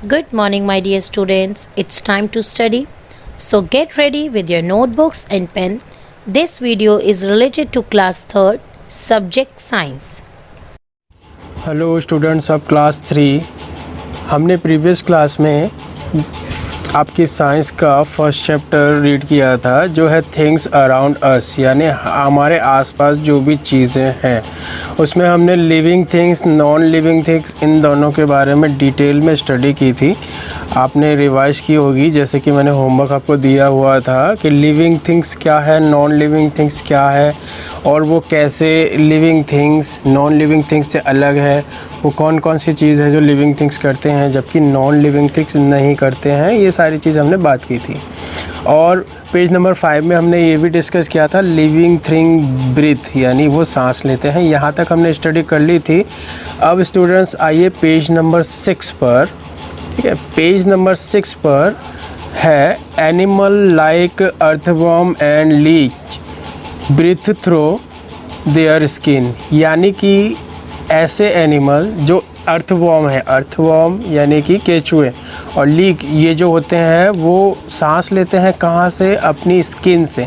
Good morning, my dear students. It's time to study. So get ready with your notebooks and pen. This video is related to class 3rd, subject science. Hello students of class 3। हमने previous class में आपकी science का first chapter read किया था जो है things around us, यानी हमारे आसपास जो भी चीज़ें हैं। उसमें हमने living things, non living things, इन दोनों के बारे में डिटेल में स्टडी की थी। आपने रिवाइज की होगी, जैसे कि मैंने होमवर्क आपको दिया हुआ था कि लिविंग थिंग्स क्या है, नॉन लिविंग थिंग्स क्या है, और वो कैसे living things non living things से अलग है। वो कौन कौन सी चीज़ है जो लिविंग थिंग्स करते हैं जबकि नॉन लिविंग थिंग्स नहीं करते हैं। ये सारी चीज़ हमने बात की थी। और पेज नंबर 5 में हमने ये भी डिस्कस किया था लिविंग थिंग ब्रीथ, यानी वो सांस लेते हैं। यहाँ तक हमने स्टडी कर ली थी। अब स्टूडेंट्स आइए पेज नंबर 6 पर। ठीक है, पेज नंबर 6 पर है animal like earthworm and leech breathe through their skin, यानी कि ऐसे एनिमल जो अर्थवर्म है, अर्थवर्म यानी कि केचुए, और लीक ये जो होते हैं वो सांस लेते हैं कहाँ से? अपनी स्किन से।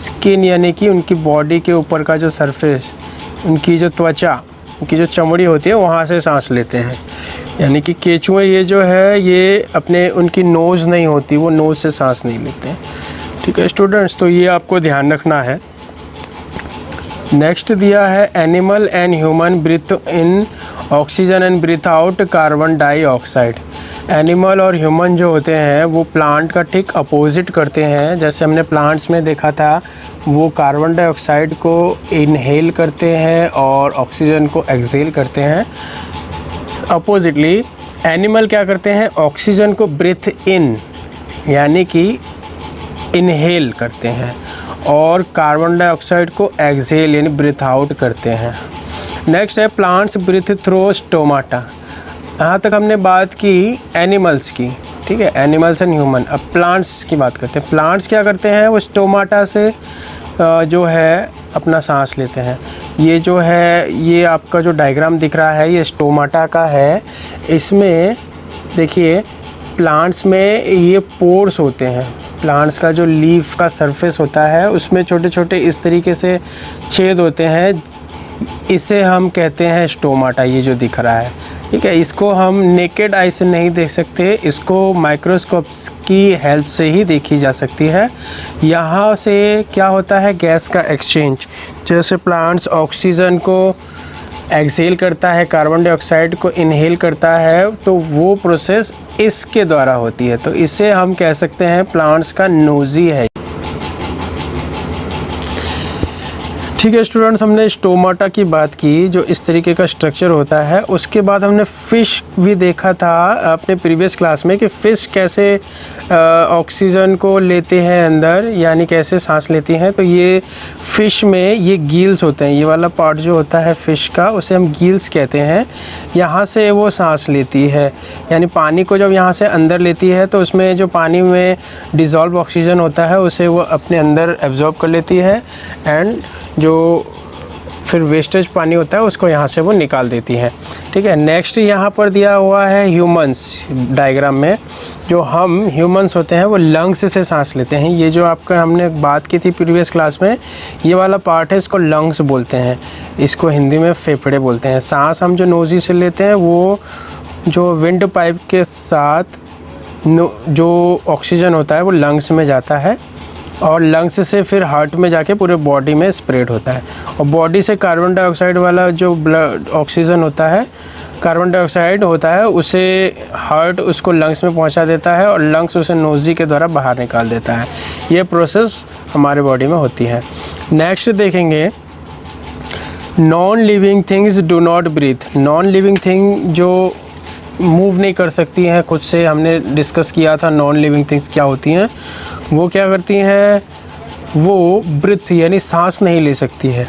स्किन यानी कि उनकी बॉडी के ऊपर का जो सरफेस, उनकी जो त्वचा, उनकी जो चमड़ी होती है वहाँ से सांस लेते हैं। यानी कि केचुए ये जो है ये अपने उनकी नोज़ नहीं होती, वो नोज़ से सांस नहीं लेते हैं। ठीक है स्टूडेंट्स, तो ये आपको ध्यान रखना है। नेक्स्ट दिया है animal and human breathe in oxygen and breathe out carbon dioxide. Animal और ह्यूमन जो होते हैं वो प्लांट का ठीक अपोजिट करते हैं। जैसे हमने प्लांट्स में देखा था वो कार्बन डाइऑक्साइड को इनहेल करते हैं और ऑक्सीजन को एक्सहेल करते हैं। अपोजिटली एनिमल क्या करते हैं? ऑक्सीजन को ब्रीथ इन यानी कि इनहेल करते हैं और कार्बन डाइऑक्साइड को एक्सहेल यानी ब्रीथ आउट करते हैं। नेक्स्ट है प्लांट्स ब्रीथ थ्रू स्टोमाटा। यहाँ तक हमने बात की एनिमल्स की। ठीक है, एनिमल्स एंड ह्यूमन। अब प्लांट्स की बात करते हैं। प्लांट्स क्या करते हैं? वो स्टोमाटा से जो है अपना सांस लेते हैं। ये जो है ये आपका जो डायग्राम दिख रहा है ये स्टोमाटा का है। इसमें देखिए प्लांट्स में ये पोर्स होते हैं। प्लांट्स का जो लीफ का सरफेस होता है उसमें छोटे छोटे इस तरीके से छेद होते हैं। इसे हम कहते हैं स्टोमाटा, ये जो दिख रहा है। ठीक है, इसको हम नेकेड आई से नहीं देख सकते, इसको माइक्रोस्कोप की हेल्प से ही देखी जा सकती है। यहाँ से क्या होता है? गैस का एक्सचेंज। जैसे प्लांट्स ऑक्सीजन को एक्सहेल करता है, कार्बन डाइऑक्साइड को इनहेल करता है, तो वो प्रोसेस इसके द्वारा होती है। तो इसे हम कह सकते हैं प्लांट्स का नोज़ी है। ठीक है स्टूडेंट्स, हमने स्टोमाटा की बात की जो इस तरीके का स्ट्रक्चर होता है। उसके बाद हमने फ़िश भी देखा था अपने प्रीवियस क्लास में कि फ़िश कैसे ऑक्सीजन को लेते हैं अंदर, यानी कैसे सांस लेती हैं। तो ये फ़िश में ये गील्स होते हैं। ये वाला पार्ट जो होता है फ़िश का उसे हम गील्स कहते हैं। यहाँ से वो सांस लेती है, यानी पानी को जब यहाँ से अंदर लेती है तो उसमें जो पानी में डिज़ोल्व ऑक्सीजन होता है उसे वो अपने अंदर एब्जॉर्ब कर लेती है एंड जो फिर वेस्टेज पानी होता है उसको यहाँ से वो निकाल देती है। ठीक है, नेक्स्ट यहाँ पर दिया हुआ है ह्यूमंस। डायग्राम में जो हम ह्यूमंस होते हैं वो लंग्स से सांस लेते हैं। ये जो आपका हमने बात की थी प्रीवियस क्लास में, ये वाला पार्ट है, इसको लंग्स बोलते हैं। इसको हिंदी में फेफड़े बोलते हैं। सांस हम जो नोज़ी से लेते हैं वो जो विंड पाइप के साथ जो ऑक्सीजन होता है वो लंग्स में जाता है और लंग्स से फिर हार्ट में जाके पूरे बॉडी में स्प्रेड होता है। और बॉडी से कार्बन डाइऑक्साइड वाला जो ब्लड ऑक्सीजन होता है, कार्बन डाइऑक्साइड होता है, उसे हार्ट उसको लंग्स में पहुंचा देता है और लंग्स उसे नोज़ी के द्वारा बाहर निकाल देता है। ये प्रोसेस हमारे बॉडी में होती है। नेक्स्ट देखेंगे non living things do not breathe. Non living thing जो मूव नहीं कर सकती हैं खुद से, हमने डिस्कस किया था नॉन लिविंग थिंग्स क्या होती हैं। वो क्या करती हैं? वो ब्रीथ यानी सांस नहीं ले सकती है।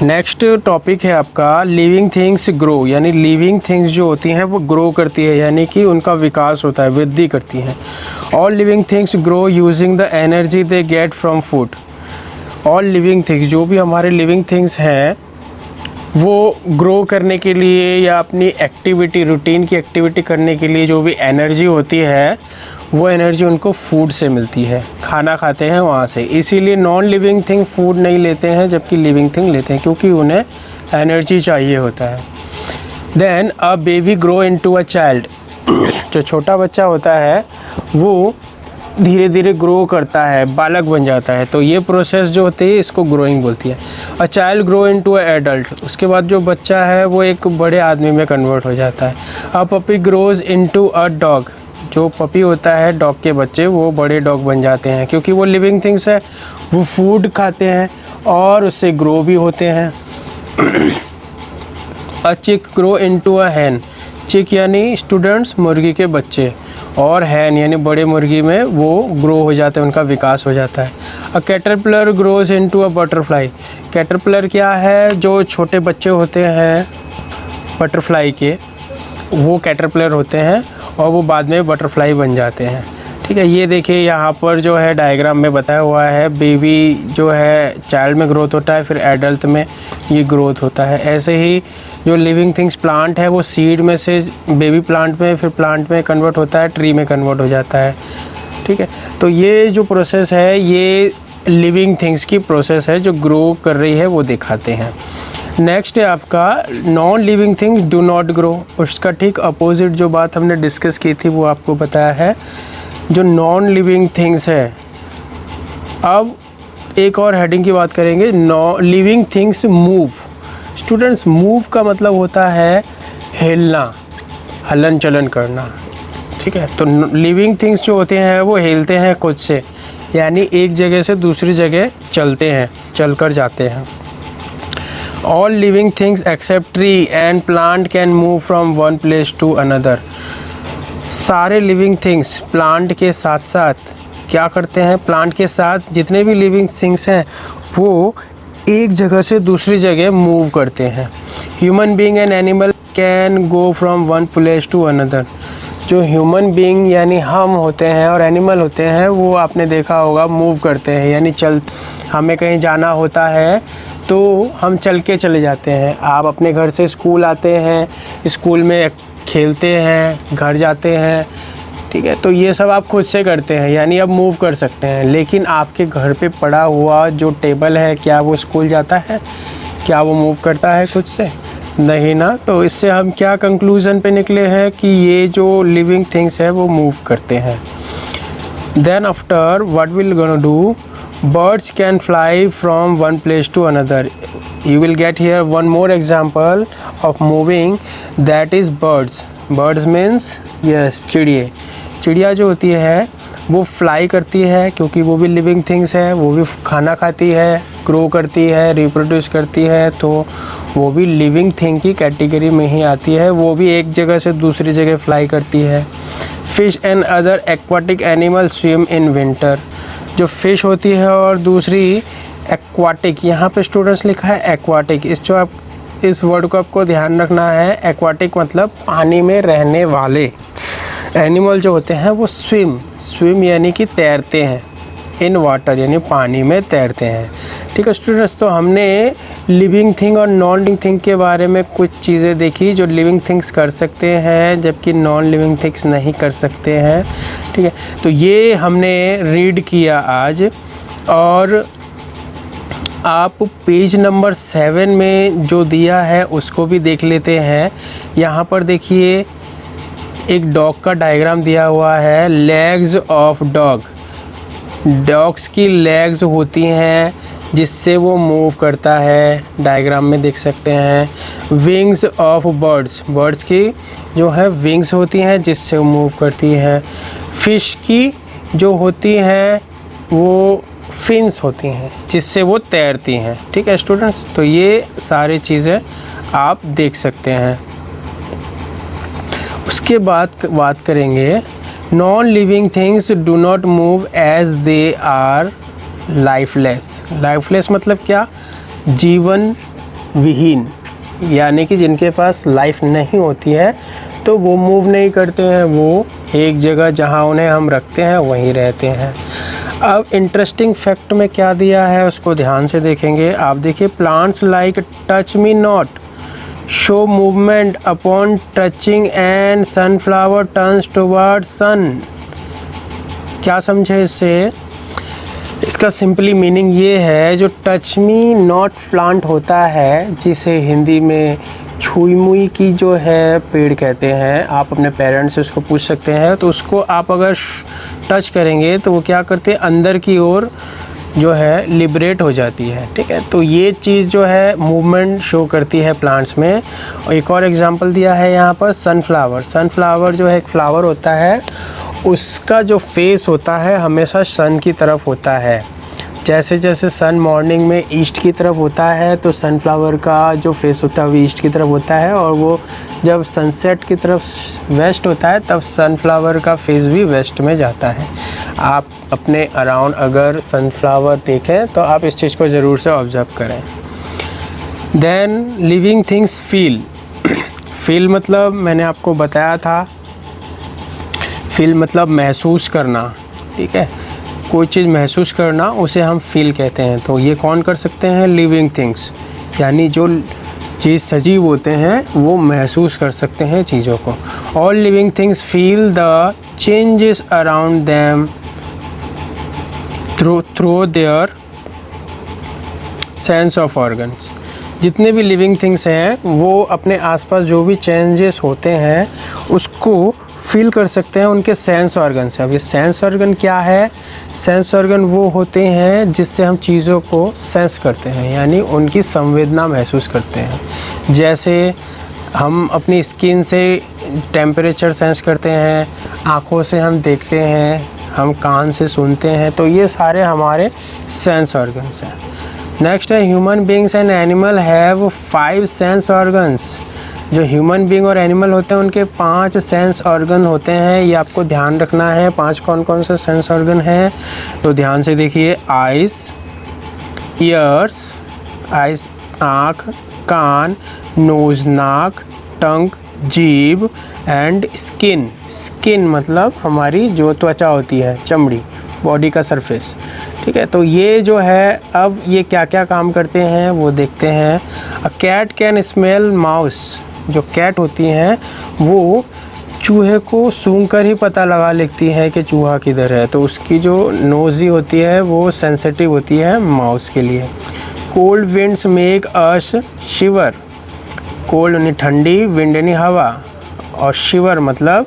नेक्स्ट टॉपिक है आपका लिविंग थिंग्स ग्रो, यानी लिविंग थिंग्स जो होती हैं वो ग्रो करती है, यानी कि उनका विकास होता है, वृद्धि करती हैं। All living things grow using the energy they get from food. All living things, जो भी हमारे लिविंग थिंग्स हैं वो ग्रो करने के लिए या अपनी एक्टिविटी, रूटीन की एक्टिविटी करने के लिए जो भी एनर्जी होती है, वो एनर्जी उनको फूड से मिलती है, खाना खाते हैं वहाँ से। इसीलिए नॉन लिविंग थिंग फूड नहीं लेते हैं जबकि लिविंग थिंग लेते हैं, क्योंकि उन्हें एनर्जी चाहिए होता है। Then a baby grow into a child. जो छोटा बच्चा होता है वो धीरे धीरे ग्रो करता है, बालक बन जाता है। तो ये प्रोसेस जो होती है इसको ग्रोइंग बोलती है। A child grow into a adult. उसके बाद जो बच्चा है वो एक बड़े आदमी में कन्वर्ट हो जाता है। A puppy grows into a dog. जो पपी होता है, डॉग के बच्चे, वो बड़े डॉग बन जाते हैं, क्योंकि वो लिविंग थिंग्स है, वो फूड खाते हैं और उससे ग्रो भी होते हैं। अ चिक ग्रो इनटू अ हैन। चिक यानी स्टूडेंट्स, मुर्गी के बच्चे, और हैन यानी बड़े मुर्गी में वो ग्रो हो जाते हैं, उनका विकास हो जाता है। A caterpillar grows into a butterfly. Caterpillar क्या है? जो छोटे बच्चे होते हैं बटरफ्लाई के, वो कैटरपिलर होते हैं और वो बाद में बटरफ्लाई बन जाते हैं। ठीक है, ये देखिए यहाँ पर जो है डायग्राम में बताया हुआ है, बेबी जो है चाइल्ड में ग्रोथ होता है, फिर एडल्ट में ये ग्रोथ होता है। ऐसे ही जो लिविंग थिंग्स प्लांट है, वो सीड में से बेबी प्लांट में, फिर प्लांट में कन्वर्ट होता है, ट्री में कन्वर्ट हो जाता है। ठीक है, तो ये जो प्रोसेस है ये लिविंग थिंग्स की प्रोसेस है जो ग्रो कर रही है, वो दिखाते हैं। नेक्स्ट है आपका non living things do not grow. उसका ठीक अपोजिट जो बात हमने डिस्कस की थी वो आपको बताया है। जो नॉन लिविंग थिंग्स है, अब एक और हेडिंग की बात करेंगे, living things move. Students, move का मतलब होता है हिलना, हलन चलन करना। ठीक है, तो लिविंग थिंग्स जो होते हैं वो हिलते हैं खुद से, यानी एक जगह से दूसरी जगह चलते हैं, चलकर जाते हैं। All living things except tree and plant can move from one place to another. सारे लिविंग थिंग्स प्लांट के साथ साथ क्या करते हैं? प्लांट के साथ जितने भी लिविंग थिंग्स हैं वो एक जगह से दूसरी जगह मूव करते हैं। Human being and animal can go from one place to another. जो ह्यूमन बीइंग यानी हम होते हैं और एनिमल होते हैं, वो आपने देखा होगा मूव करते हैं, यानी हमें कहीं जाना होता है तो हम चल के चले जाते हैं। आप अपने घर से स्कूल आते हैं, स्कूल में खेलते हैं, घर जाते हैं। ठीक है, तो ये सब आप खुद से करते हैं, यानी आप मूव कर सकते हैं। लेकिन आपके घर पे पड़ा हुआ जो टेबल है, क्या वो स्कूल जाता है? क्या वो मूव करता है खुद से? नहीं ना। तो इससे हम क्या कंक्लूजन पे निकले हैं कि ये जो लिविंग थिंग्स है वो मूव करते हैं। Then after what will gonna do? Birds can fly from one place to another. You will get here one more example of moving, that is birds. Birds means yes, चिड़िया। चिड़िया जो होती है वो फ्लाई करती है, क्योंकि वो भी लिविंग थिंग्स है, वो भी खाना खाती है, ग्रो करती है, रिप्रोड्यूस करती है, तो वो भी लिविंग थिंग की कैटेगरी में ही आती है। वो भी एक जगह से दूसरी जगह फ्लाई करती है। Fish and other aquatic animal swim in winter. जो फिश होती है और दूसरी एक्वाटिक, यहाँ पे स्टूडेंट्स लिखा है एक्वाटिक, इस वर्ड को आपको ध्यान रखना है। एक्वाटिक मतलब पानी में रहने वाले। एनिमल जो होते हैं वो स्विम यानी कि तैरते हैं, इन वाटर यानी पानी में तैरते हैं। ठीक है स्टूडेंट्स, तो हमने लिविंग थिंग और नॉन लिविंग थिंग के बारे में कुछ चीज़ें देखी जो लिविंग थिंग्स कर सकते हैं जबकि नॉन लिविंग थिंग्स नहीं कर सकते हैं। ठीक है, तो ये हमने रीड किया आज। और आप पेज नंबर 7 में जो दिया है उसको भी देख लेते हैं। यहाँ पर देखिए एक डॉग का डायग्राम दिया हुआ है। लेग्स ऑफ डॉग, डॉग्स की लेग्स होती हैं जिससे वो मूव करता है, डायग्राम में देख सकते हैं। विंग्स ऑफ बर्ड्स, बर्ड्स की जो है विंग्स होती हैं जिससे वो मूव करती है। फिश की जो होती हैं वो फिन्स होती हैं जिससे वो तैरती हैं। ठीक है स्टूडेंट्स, तो ये सारी चीज़ें आप देख सकते हैं। उसके बाद बात करेंगे non living things do not move as they are lifeless. Lifeless मतलब क्या? जीवन विहीन, यानी कि जिनके पास लाइफ नहीं होती है तो वो मूव नहीं करते हैं, वो एक जगह जहां उन्हें हम रखते हैं वहीं रहते हैं। अब इंटरेस्टिंग फैक्ट में क्या दिया है उसको ध्यान से देखेंगे। आप देखिए plants like touch me not, show movement upon touching and sunflower turns toward sun. क्या समझे इससे? इसका सिंपली मीनिंग ये है, जो टच मी नॉट प्लांट होता है, जिसे हिंदी में छुई मुई की जो है पेड़ कहते हैं, आप अपने पेरेंट्स से उसको पूछ सकते हैं, तो उसको आप अगर टच करेंगे तो वो क्या करते हैं, अंदर की ओर जो है लिबरेट हो जाती है। ठीक है, तो ये चीज़ जो है मूवमेंट शो करती है प्लांट्स में। और एक और एग्जांपल दिया है यहाँ पर सनफ्लावर। सनफ्लावर जो है एक फ्लावर होता है, उसका जो फेस होता है हमेशा सन की तरफ होता है। जैसे जैसे सन मॉर्निंग में ईस्ट की तरफ होता है, तो सनफ्लावर का जो फेस होता है वो ईस्ट की तरफ होता है, और वो जब सनसेट की तरफ वेस्ट होता है तब सनफ्लावर का फेस भी वेस्ट में जाता है। आप अपने अराउंड अगर सनफ्लावर देखें तो आप इस चीज़ को ज़रूर से ऑब्ज़र्व करें। Then living things feel. Feel मतलब मैंने आपको बताया था, फील मतलब महसूस करना। ठीक है, कोई चीज़ महसूस करना उसे हम फील कहते हैं। तो ये कौन कर सकते हैं? लिविंग थिंग्स, यानी जो चीज़ सजीव होते हैं वो महसूस कर सकते हैं चीज़ों को। All living things feel the changes around them through their sense of organs. जितने भी लिविंग थिंग्स हैं वो अपने आसपास जो भी चेंजेस होते हैं उसको फील कर सकते हैं उनके सेंस ऑर्गन से। अब ये सेंस ऑर्गन क्या है? सेंस ऑर्गन वो होते हैं जिससे हम चीज़ों को सेंस करते हैं, यानी उनकी संवेदना महसूस करते हैं। जैसे हम अपनी स्किन से टेम्परेचर सेंस करते हैं, आँखों से हम देखते हैं, हम कान से सुनते हैं, तो ये सारे हमारे सेंस ऑर्गन्स हैं। नेक्स्ट है human beings and animal have 5 sense organs. जो ह्यूमन बींग और एनिमल होते हैं उनके 5 सेंस ऑर्गन होते हैं, ये आपको ध्यान रखना है। 5 कौन कौन से सेंस ऑर्गन हैं तो ध्यान से देखिए। आइज़, ईयर्स, आइज़ आँख, कान, नोज नाक, टंग जीभ, एंड स्किन। स्किन मतलब हमारी जो त्वचा होती है, चमड़ी, बॉडी का सरफेस। ठीक है, तो ये जो है अब ये क्या क्या काम करते हैं वो देखते हैं। A cat can smell mouse. जो कैट होती हैं वो चूहे को सूंघ कर ही पता लगा लेती है कि चूहा किधर है, तो उसकी जो नोज़ ही होती है वो सेंसिटिव होती है माउस के लिए। कोल्ड विंड्स मेक अस शिवर। कोल्ड यानी ठंडी, विंड यानी हवा, और शिवर मतलब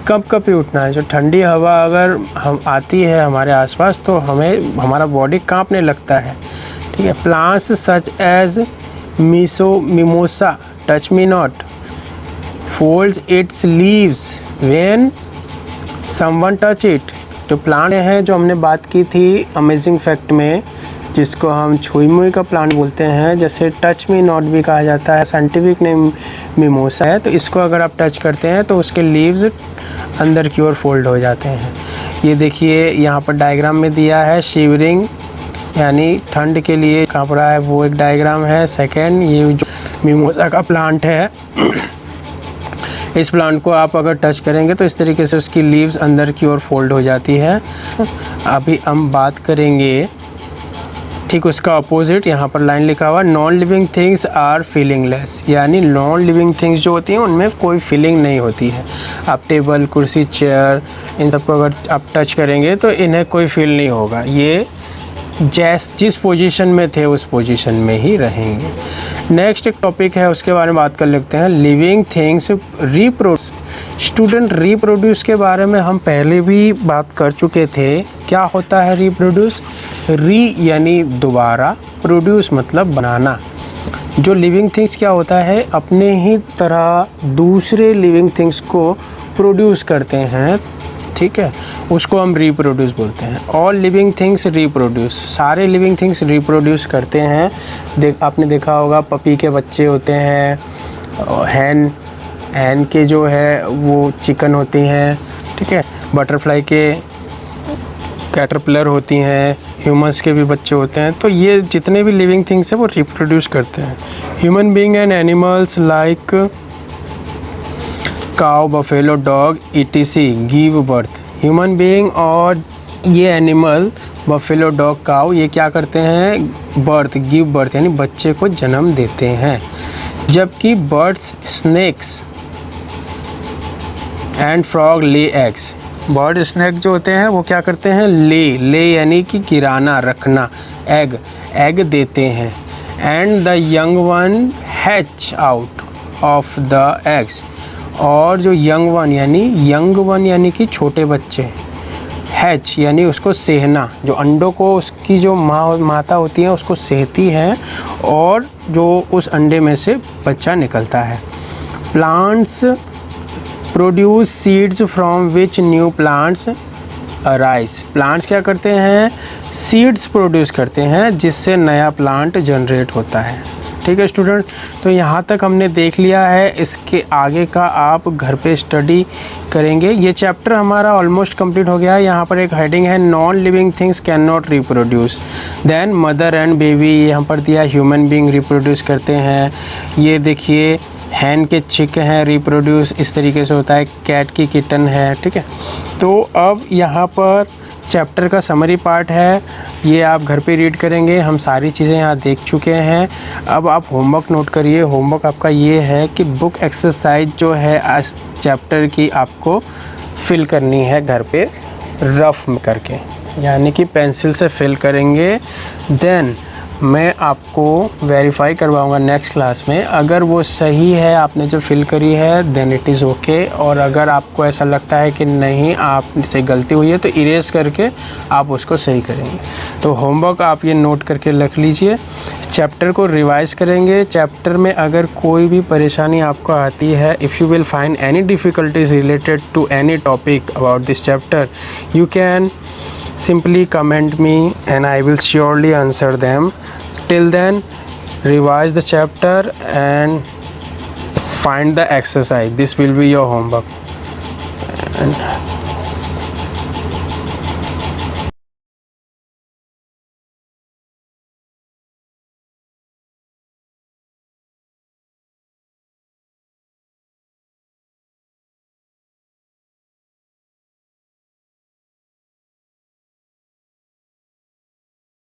कप कपी उठना है। जो ठंडी हवा अगर हम आती है हमारे आसपास तो हमें हमारा बॉडी कांपने लगता है। ठीक है, plants such as mimosa touch me not folds its leaves when someone touch it। जो प्लांट है जो हमने बात की थी अमेजिंग फैक्ट में, जिसको हम छुई मुई का प्लांट बोलते हैं, जैसे टच मी नॉट भी कहा जाता है, साइंटिफिक नेम मिमोसा है। तो इसको अगर आप टच करते हैं तो उसके लीव्स अंदर की ओर फोल्ड हो जाते हैं। ये देखिए यहाँ पर डायग्राम में दिया है, शिवरिंग यानी ठंड के लिए काँप रहा है, वो एक डायग्राम है। सेकेंड, ये जो मिमोसा का प्लांट है इस प्लांट को आप अगर टच करेंगे तो इस तरीके से उसकी लीव्स अंदर की ओर फोल्ड हो जाती है। अभी हम बात करेंगे ठीक उसका अपोजिट। यहाँ पर लाइन लिखा हुआ, नॉन लिविंग थिंग्स आर फीलिंगलेस, यानी नॉन लिविंग थिंग्स जो होती हैं उनमें कोई फीलिंग नहीं होती है। आप टेबल, कुर्सी, चेयर, इन सबको अगर आप टच करेंगे तो इन्हें कोई फील नहीं होगा, ये जिस पोजीशन में थे उस पोजीशन में ही रहेंगे। नेक्स्ट एक टॉपिक है उसके बारे में बात कर लेते हैं, living things reproduce. Student, reproduce के बारे में हम पहले भी बात कर चुके थे। क्या होता है रिप्रोड्यूस? री यानी दोबारा, प्रोड्यूस मतलब बनाना। जो लिविंग थिंग्स क्या होता है, अपने ही तरह दूसरे लिविंग थिंग्स को प्रोड्यूस करते हैं। ठीक है, उसको हम रिप्रोड्यूस बोलते हैं। ऑल लिविंग थिंग्स रिप्रोड्यूस, सारे लिविंग थिंग्स रिप्रोड्यूस करते हैं। आपने देखा होगा पपी के बच्चे होते हैं, हैन के जो है वो चिकन होती हैं। ठीक है, बटरफ्लाई के कैटरपिलर होती हैं, ह्यूमंस के भी बच्चे होते हैं। तो ये जितने भी लिविंग थिंग्स हैं वो रिप्रोड्यूस करते हैं। Human being and animals like cow, buffalo, dog etc give birth. Human being और ये एनिमल बफेलो, डॉग, काउ ये क्या करते हैं? बर्थ, गिव बर्थ यानी बच्चे को जन्म देते हैं। जबकि birds, snakes and frog lay eggs. Bird snake जो होते हैं वो क्या करते हैं, ले यानी कि गिराना, रखना, एग देते हैं। And the young one hatch out of the eggs, और जो यंग वन यानी कि छोटे बच्चे, हैच यानी उसको सेहना, जो अंडों को उसकी जो माता होती है उसको सेहती है और जो उस अंडे में से बच्चा निकलता है। Plants produce seeds from which new plants arise. Plants क्या करते हैं, सीड्स प्रोड्यूस करते हैं जिससे नया प्लांट जनरेट होता है। ठीक है स्टूडेंट, तो यहाँ तक हमने देख लिया है। इसके आगे का आप घर पे स्टडी करेंगे। ये चैप्टर हमारा ऑलमोस्ट कंप्लीट हो गया है। यहाँ पर एक हेडिंग है non living things can not reproduce. Then mother and baby, यहाँ पर दिया ह्यूमन बीइंग रिप्रोड्यूस करते हैं। ये देखिए हैन के चिक हैं, रिप्रोड्यूस इस तरीके से होता है। कैट की किटन है। ठीक है, तो अब यहाँ पर चैप्टर का समरी पार्ट है, ये आप घर पे रीड करेंगे। हम सारी चीज़ें यहाँ देख चुके हैं। अब आप होमवर्क नोट करिए। होमवर्क आपका ये है कि बुक एक्सरसाइज जो है आज चैप्टर की आपको फिल करनी है घर पे रफ में करके, यानी कि पेंसिल से फिल करेंगे। देन मैं आपको वेरीफाई करवाऊंगा नेक्स्ट क्लास में। अगर वो सही है आपने जो फिल करी है देन इट इज़ ओके, और अगर आपको ऐसा लगता है कि नहीं आपसे गलती हुई है तो इरेज करके आप उसको सही करेंगे। तो होमवर्क आप ये नोट करके रख लीजिए। चैप्टर को रिवाइज करेंगे। चैप्टर में अगर कोई भी परेशानी आपको आती है, if you will find any difficulties related to any topic about this chapter, you can simply comment me and I will surely answer them. Till then, revise the chapter and find the exercise. This will be your homework. And